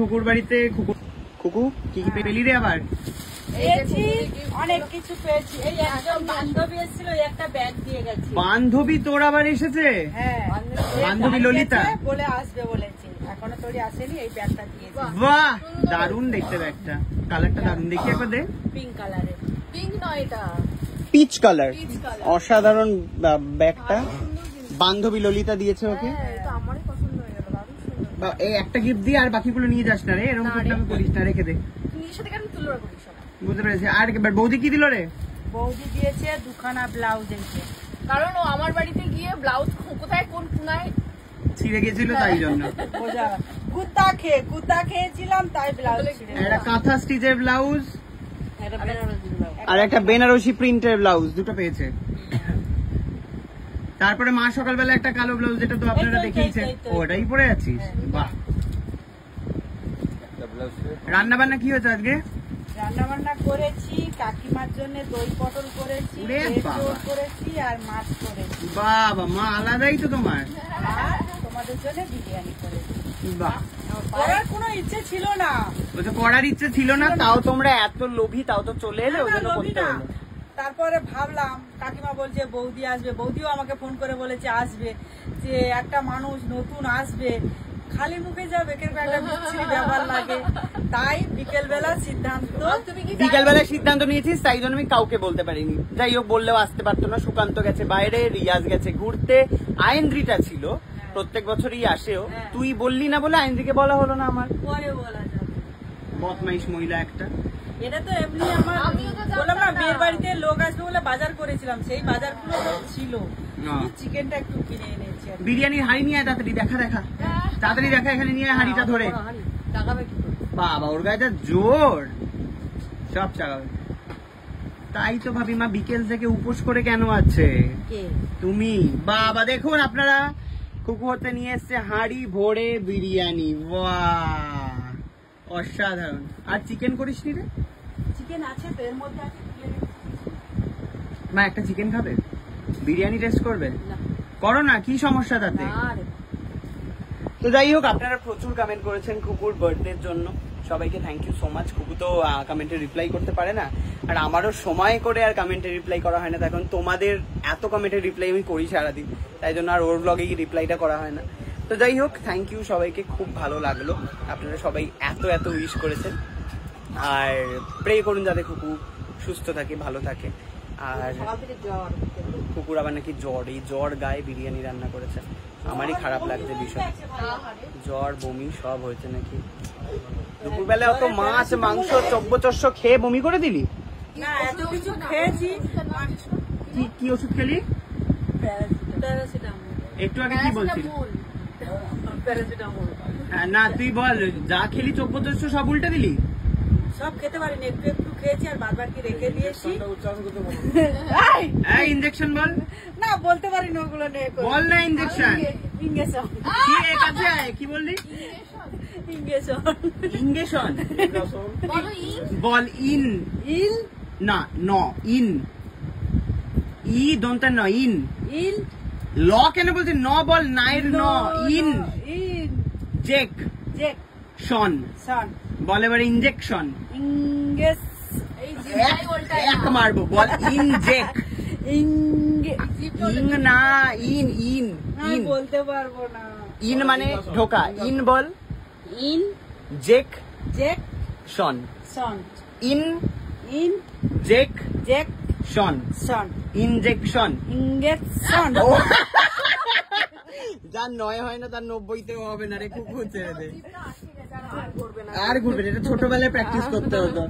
খুকুর বাড়িতে। খুকু কি কি পেলি রে আবার? অনেক কিছু পেয়েছি। এই একজন বান্ধবী এসেছিল, একটা ব্যাগ দিয়ে গেছে। বান্ধবী তোর আবার এসেছে? হ্যাঁ, বান্ধবী ললিতা বলে আসবে বলেছে, এখনো তোরই আসেনি। এই ব্যাগটা দিয়েছে। বাহ, দারুণ দেখতে ব্যাগটা, কালারটা দারুণ। দেখি একবার দে। পিঙ্ক কালারের। পিঙ্ক নয়, এটা পিচ কালার। অসাধারণ ব্যাগটা বান্ধবী ললিতা দিয়েছে ওকে। আমারই পছন্দ হয়ে গেল, দারুণ সুন্দর। এই একটা গিফট দিয়ে আর বাকিগুলো নিয়ে যাস না রে, এরকম করতে আমি করিস না, রেখে দে। নিজের সাথে কেন তুলনা করিস? বুঝতে পেরেছি। আর বৌদি কি দিল রে? বৌদি দিয়েছে দুখানা ব্লাউজ দিয়েছে, কারণ ও আমার বাড়িতে গিয়ে ব্লাউজ কোথায় কোন কোনায় ছিঁড়ে গেছিল, তাই জন্য। কুতা খেয়েছিলাম, তাই ব্লাউজ ছিঁড়ে। একটা কাঁথা স্টিচের ব্লাউজ আর একটা বেনারসি প্রিন্টের ব্লাউজ, দুটো পেয়েছে। তারপরে মা সকালবেলা একটা কালো ব্লাউজ, যেটা তো আপনারা দেখেইছেন, ওটাই পরে আছিস। বাহ। রান্না বান্না কি হয়েছে আজকে? রান্না বান্না করেছি, কাকিমার জন্য দই পটল করেছি, করেছি আর মাছ করেছি। বাবা, মা আলাদাই তো তোমার। আর তোমাদের জন্য বিরিয়ানি করেছি। বাহ, করার কোনো ইচ্ছে ছিল না। ওটা করার ইচ্ছে ছিল না, তাও তোমরা এত লোভী, তাও তো চলে এলে, ওই জন্য করতে হলো। তারপরে ভাবলাম, কাকিমা বলছে বৌদি আসবে, বৌদিও আমাকে ফোন করে বলেছে আসবে, যে একটা মানুষ নতুন আসবে, খালি মুখে যাবে, একটা বিচ্ছিরি ব্যাপার লাগে। তাই বিকেলবেলা সিদ্ধান্ত নিয়েছিস, তাই জন্য আমি কাউকে বলতে পারিনি। যাই হোক, বললেও আসতে পারতো না। সুকান্ত গেছে বাইরে, রিয়াজ গেছে ঘুরতে, আইন্দ্রিটা ছিল, প্রত্যেক বছরই আসেও। তুই বললি না বলে আইন্দ্রিকে বলা হলো না। আমার পরে বলা যাবে, বদমাইশ মহিলা একটা। এটা তো এমনি আমার, বললাম না বিয়ের বাড়িতে লোক আসবে বলে বাজার করেছিলাম, সেই বাজারগুলো ছিল, চিকেনটা একটু কিনে এনেছি। বিরিয়ানির হাড়ি নিয়ে তাড়াতাড়ি তাড়াতাড়ি দেখা, এখানে নিয়ে হাড়িটা ধরে। বাবা, ওর গায়ে যা জোর, সব চাগাবে। তাই তো ভাবি, মা বিকেল থেকে উপোস করে কেন আছে? তুমি। বাবা দেখুন আপনারা, কুকু হতে নিয়ে এসছে হাড়ি ভরে বিরিয়ানি। বাহ, অসাধারণ। আর চিকেন করিস নি রে? চিকেন আছে তো, এর মধ্যে আছে। মা একটা চিকেন খাবে? বিরিয়ানি টেস্ট করবে? করো না, কি সমস্যা তাতে? তো যাই হোক, আপনারা প্রচুর কমেন্ট করেছেন কুকুর বার্থডের জন্য, সবাইকে থ্যাংক ইউ সো মাচ। কুকু তো কমেন্টে রিপ্লাই করতে পারে না, আর আমারও সময় করে আর কমেন্টে রিপ্লাই করা হয় না। এখন তোমাদের এত কমেন্টের রিপ্লাই আমি করি সারাদিন, তাই জন্য আর ওর ব্লগে গিয়ে রিপ্লাইটা করা হয় না। তো যাই হোক, থ্যাংক ইউ সবাইকে, খুব ভালো লাগলো। আপনারা সবাই এত উইশ করেছেন, আর প্রে করুন যাতে কুকু সুস্থ থাকে, ভালো থাকে। আর কুকুর আবার নাকি জ্বর গায়ে বিরিয়ানি রান্না করেছে, আমারই খারাপ লাগছে ভীষণ। জ্বর বমি সব হয়েছে নাকি? দুপুরবেলা অত মাছ মাংস চব্বচস্য খেয়ে বমি করে দিলি? না, এত কিছু খেয়েছি। কি ওষুধ খেলি? একটু আগে কি বলছিস? না, তুই বল, যা খেলি চব্বচস্য সব উল্টে দিলি? সব খেতে পারিনি, একটু খেয়েছি, আর বাদ বাকি রেখে দিয়েছি। ইনজেকশন বল না, বলতে পারিনি ওগুলো নিয়ে। বল না, ইনজেকশন। কি বললি? Injection ball. ইন না, ইন ই দন্তা ন, ইন ল কেন বলছিস? ন বল, নাইর ন, ইন জেক শন বল। এবার ইনজেকশন এক মারবো, বল ইনজেক। না, ইন বলতে পারবো না। ইন মানে ঢোকা, ইন বল। Injection injection injection. যার 9 হয় না তার 90তেও হবে না রে, কুকুর ছেড়ে দে। আর ঘুরবে না, এটা ছোটবেলায় প্র্যাকটিস করতে হতো।